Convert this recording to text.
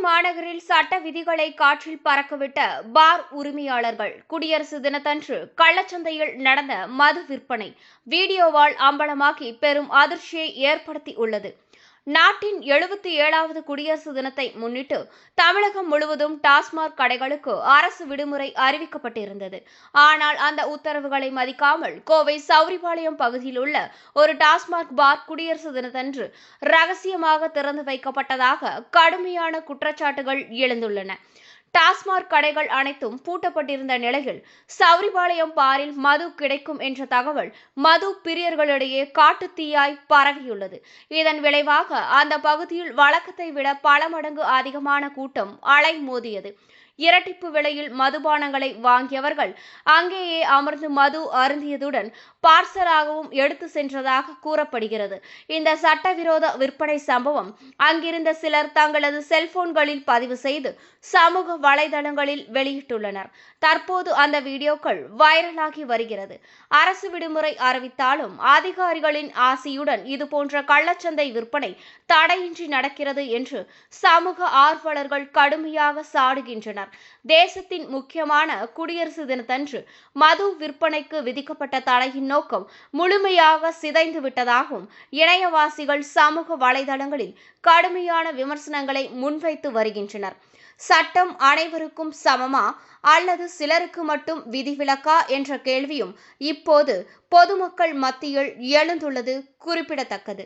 மாநகரில் சட்ட விதிகளை காற்றில் பறக்கவிட்ட பார் உரிமையாளர்கள். குடியரசு தினத்தன்று கள்ளச்சந்தையில் நடந்த மது விற்பனை வீடியோவால் அம்பலமாகி பெரும் அதிர்ச்சியை ஏற்படுத்தியுள்ளது. நாட்டின் 77வது குடியரசு தினத்தை முன்னிட்டு தமிழகம் முழுவதும் டாஸ்மாக் கடைகளுக்கு அரசு விடுமுறை அறிவிக்கப்பட்டிருந்தது. ஆனால் அந்த உத்தரவுகளை மதிக்காமல் கோவை சௌரிபாளையம் பகுதியில் உள்ள ஒரு டாஸ்மாக் பார் குடியரசு தினத்தன்று ரகசியமாக திறந்து வைக்கப்பட்டதாக கடுமையான குற்றச்சாட்டுகள் எழுந்துள்ளன. டாஸ்மாக் கடைகள் அனைத்தும் பூட்டப்பட்டிருந்த நிலையில் சௌரிபாளையம் பாரில் மது கிடைக்கும் என்ற தகவல் மது பிரியர்களிடையே காட்டுத்தீயாய் பரவியுள்ளது. இதன் விளைவாக அந்த பகுதியில் வழக்கத்தை விட பல மடங்கு அதிகமான கூட்டம் அலைமோதியது. இரட்டிப்பு விலையில் மதுபானங்களை வாங்கியவர்கள் அங்கேயே அமர்ந்து மது அருந்தியதுடன் பார்சலாகவும் எடுத்து சென்றதாக கூறப்படுகிறது. இந்த சட்டவிரோத விற்பனை சம்பவம் அங்கிருந்த சிலர் தங்களது செல்போன்களில் பதிவு செய்து சமூக வலைதளங்களில் வெளியிட்டுள்ளனர். தற்போது அந்த வீடியோக்கள் வைரலாகி வருகிறது. அரசு விடுமுறை அறிவித்தாலும் அதிகாரிகளின் ஆசியுடன் இதுபோன்ற கள்ளச்சந்தை விற்பனை தடையின்றி நடக்கிறது என்று சமூக ஆர்வலர்கள் கடுமையாக சாடுகின்றனர். தேசத்தின் முக்கியமான குடியரசு தினத்தன்று மது விற்பனைக்கு விதிக்கப்பட்ட தடையின் நோக்கம் முழுமையாக சிதைந்து விட்டதாகவும் இணையவாசிகள் சமூக வலைதளங்களில் கடுமையான விமர்சனங்களை முன்வைத்து வருகின்றனர். சட்டம் அனைவருக்கும் சமமா அல்லது சிலருக்கு மட்டும் விதிவிலக்கா என்ற கேள்வியும் இப்போது பொதுமக்கள் மத்தியில் எழுந்துள்ளது குறிப்பிடத்தக்கது.